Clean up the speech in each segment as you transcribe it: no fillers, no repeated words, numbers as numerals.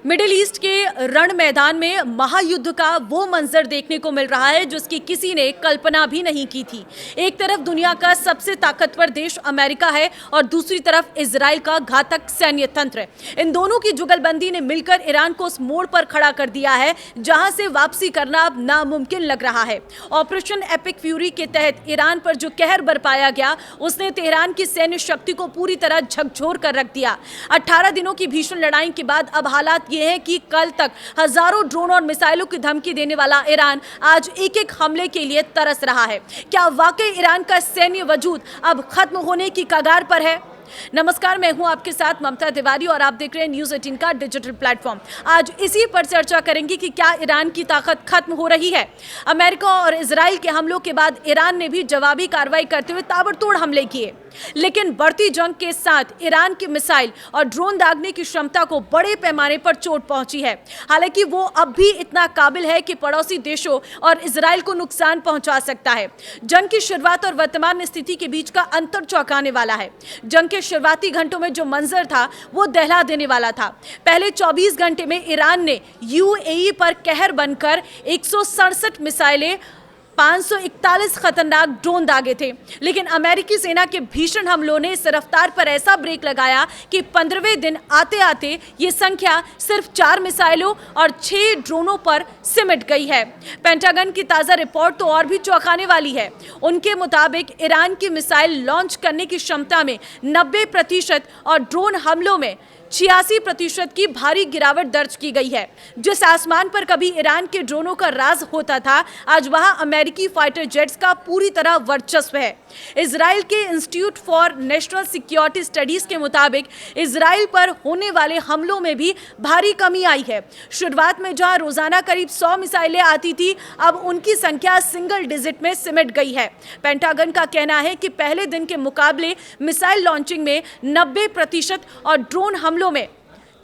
Middle east के रण मैदान में महायुद्ध का वो मंजर देखने को मिल रहा है जिसकी किसी ने कल्पना भी नहीं की थी। एक तरफ दुनिया का सबसे ताकतवर देश अमेरिका है और दूसरी तरफ इजराइल का घातक सैन्य तंत्र। इन दोनों की जुगलबंदी ने मिलकर ईरान को उस मोड़ पर खड़ा कर दिया है जहां से वापसी करना अब नामुमकिन लग रहा है। ऑपरेशन एपिक फ्यूरी के तहत ईरान पर जो कहर बरपाया गया उसने तेहरान की सैन्य शक्ति को पूरी तरह झकझोर कर रख दिया। 18 दिनों की भीषण लड़ाई के बाद अब हालात ये है कि कल तक हजारों ड्रोन और मिसाइलों की धमकी देने वाला ईरान आज एक एक हमले के लिए तरस रहा है। क्या वाकई ईरान का सैन्य वजूद अब खत्म होने की कगार पर है? नमस्कार, मैं हूं आपके साथ ममता तिवारी और आप देख रहे हैं न्यूज़ 18 का डिजिटल प्लेटफॉर्म। आज इसी पर चर्चा करेंगे कि क्या ईरान की ताकत खत्म हो रही है। अमेरिका और इजराइल के हमलों के बाद ईरान ने भी जवाबी कार्रवाई करते हुए ताबड़तोड़ हमले किए, लेकिन बढ़ती जंग के साथ ईरान की मिसाइल और ड्रोन दागने की क्षमता को बड़े पैमाने पर चोट पहुंची है। हालांकि वो अब भी इतना काबिल है कि पड़ोसी देशों और इजराइल को नुकसान पहुंचा सकता है। जंग की शुरुआत और वर्तमान स्थिति के बीच का अंतर चौंकाने वाला है। जंग के शुरुआती घंटों में जो मंजर था वो दहला देने वाला था। पहले 24 घंटे में ईरान ने यूएई पर कहर बनकर 167 मिसाइलें 541 खतरनाक ड्रोन दागे थे, लेकिन अमेरिकी सेना के भीषण हमलों ने इस रफ्तार पर ऐसा ब्रेक लगाया कि 15वें दिन आते आते ये संख्या सिर्फ 4 मिसाइलों और 6 ड्रोनों पर सिमट गई है। पेंटागन की ताज़ा रिपोर्ट तो और भी चौंकाने वाली है। उनके मुताबिक ईरान की मिसाइल लॉन्च करने की क्षमता में 90% और ड्रोन हमलों में 86% की भारी गिरावट दर्ज की गई है। जिस आसमान पर कभी ईरान के ड्रोनों का राज होता था, आज वहां अमेरिकी फाइटर जेट्स का पूरी तरह वर्चस्व है। इजराइल के institute for national security studies के मुताबिक इजराइल पर होने वाले हमलों में भी भारी कमी आई है। शुरुआत में जहां रोजाना करीब 100 मिसाइलें आती थी, अब उनकी संख्या सिंगल डिजिट में सिमट गई है। पेंटागन का कहना है कि पहले दिन के मुकाबले मिसाइल लॉन्चिंग में 90% और ड्रोन हमलों में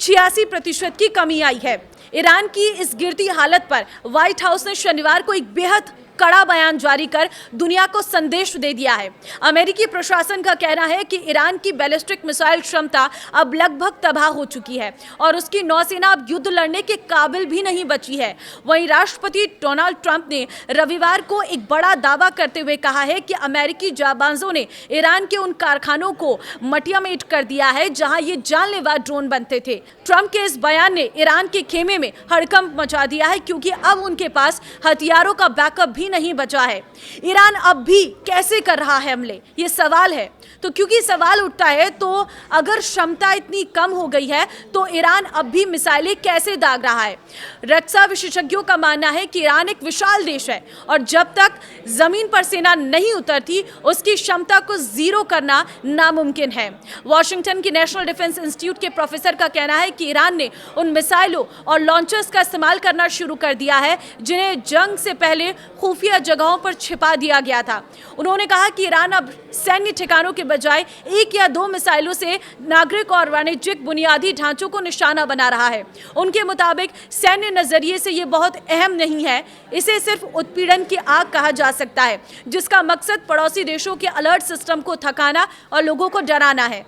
86% की कमी आई है। ईरान की इस गिरती हालत पर व्हाइट हाउस ने शनिवार को एक बेहद कड़ा बयान जारी कर दुनिया को संदेश दे दिया है। अमेरिकी प्रशासन का कहना है कि ईरान की बैलिस्टिक मिसाइल क्षमता अब लगभग तबाह हो चुकी है और उसकी नौसेना अब युद्ध लड़ने के काबिल भी नहीं बची है। वहीं राष्ट्रपति डोनाल्ड ट्रंप ने रविवार को एक बड़ा दावा करते हुए कहा है कि अमेरिकी जाबाजों ने ईरान के उन कारखानों को मटियामेट कर दिया है जहां ये जानलेवा ड्रोन बनते थे। ट्रंप के इस बयान ने ईरान के खेमे में हड़कंप मचा दिया है, क्योंकि अब उनके पास हथियारों का बैकअप भी नहीं बचा है। ईरान अब भी कैसे कर रहा है हमले, ये सवाल है। तो क्योंकि सवाल उठता है, तो अगर क्षमता इतनी कम हो गई है तो ईरान अब भी मिसाइलें कैसे दाग रहा है? रक्षा विशेषज्ञों का मानना है कि ईरान एक विशाल देश है और जब तक जमीन पर सेना नहीं उतरती उसकी क्षमता को जीरो करना नामुमकिन है। वॉशिंगटन की नेशनल डिफेंस इंस्टीट्यूट के प्रोफेसर का कहना है कि ईरान ने उन मिसाइलों और लॉन्चर्स का इस्तेमाल करना शुरू कर दिया है जिन्हें जंग से पहले खुफिया जगहों पर छिपा दिया गया था। उन्होंने कहा कि ईरान अब सैन्य ठिकानों के बजाय 1 या 2 मिसाइलों से नागरिक और वाणिज्यिक बुनियादी ढांचों को निशाना बना रहा है। उनके मुताबिक सैन्य नजरिए से ये बहुत अहम नहीं है, इसे सिर्फ उत्पीड़न की आग कहा जा सकता है जिसका मकसद पड़ोसी देशों के अलर्ट सिस्टम को थकाना और लोगों को डराना है।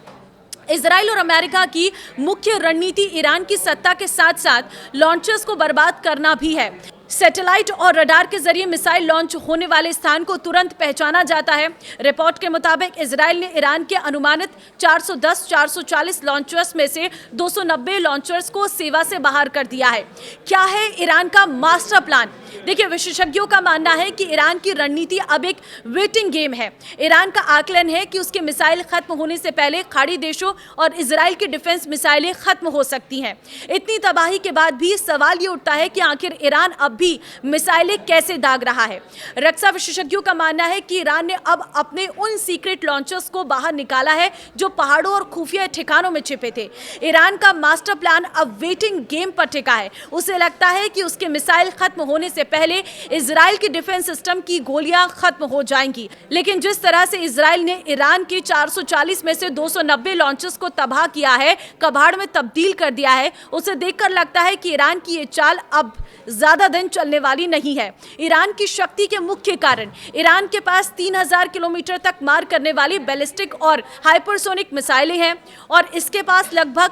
इजराइल और अमेरिका की मुख्य रणनीति ईरान की सत्ता के साथ साथ लॉन्चर्स को बर्बाद करना भी है। सैटेलाइट और रडार के जरिए मिसाइल लॉन्च होने वाले स्थान को तुरंत पहचाना जाता है। रिपोर्ट के मुताबिक इजराइल ने ईरान के अनुमानित 410-440 लॉन्चर्स में से 290 लॉन्चर्स को सेवा से बाहर कर दिया है। क्या है ईरान का मास्टर प्लान? देखिए, विशेषज्ञों का मानना है कि ईरान की रणनीति अब एक वेटिंग गेम है। ईरान का आकलन है कि उसके मिसाइल खत्म होने से पहले खाड़ी देशों और इजराइल की डिफेंस मिसाइलें खत्म हो सकती हैं। इतनी तबाही के बाद भी सवाल ये उठता है कि आखिर ईरान अब भी मिसाइलें कैसे दाग रहा है। रक्षा विशेषज्ञों का मानना है कि ईरान ने अब अपने उन सीक्रेट लॉन्चर्स को बाहर निकाला है जो पहाड़ों और खुफिया ठिकानों में छिपे थे। ईरान का मास्टर प्लान अब वेटिंग गेम पर टिका है। उसे लगता है कि उसके मिसाइल खत्म होने से पहले इजराइल की डिफेंस सिस्टम की गोलियां खत्म हो जाएंगी। लेकिन जिस तरह से इजराइल ने ईरान के 440 में से 290 लॉन्चर्स को तबाह किया है, कबाड़ में तब्दील कर दिया है, उसे देखकर लगता है कि ईरान की ये चाल अब ज्यादा दिन चलने वाली नहीं है। ईरान की शक्ति के मुख्य कारण ईरान के पास 3000 किलोमीटर तक मार करने वाली बैलिस्टिक और हाइपरसोनिक मिसाइलें हैं और इसके पास लगभग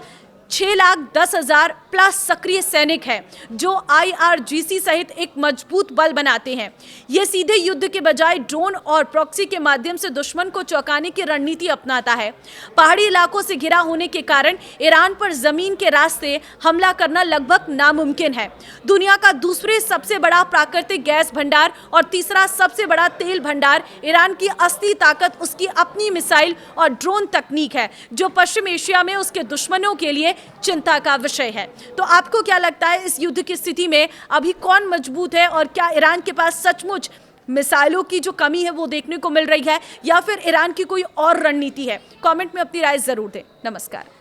6,10,000 प्लस सक्रिय सैनिक हैं जो IRGC सहित एक मजबूत बल बनाते हैं। ये सीधे युद्ध के बजाय ड्रोन और प्रॉक्सी के माध्यम से दुश्मन को चौंकाने की रणनीति अपनाता है। पहाड़ी इलाकों से घिरा होने के कारण ईरान पर जमीन के रास्ते हमला करना लगभग नामुमकिन है। दुनिया का दूसरे सबसे बड़ा प्राकृतिक गैस भंडार और तीसरा सबसे बड़ा तेल भंडार, ईरान की असली ताकत उसकी अपनी मिसाइल और ड्रोन तकनीक है, जो पश्चिम एशिया में उसके दुश्मनों के लिए चिंता का विषय है। तो आपको क्या लगता है, इस युद्ध की स्थिति में अभी कौन मजबूत है, और क्या ईरान के पास सचमुच मिसाइलों की जो कमी है वो देखने को मिल रही है, या फिर ईरान की कोई और रणनीति है? कमेंट में अपनी राय जरूर दें। नमस्कार।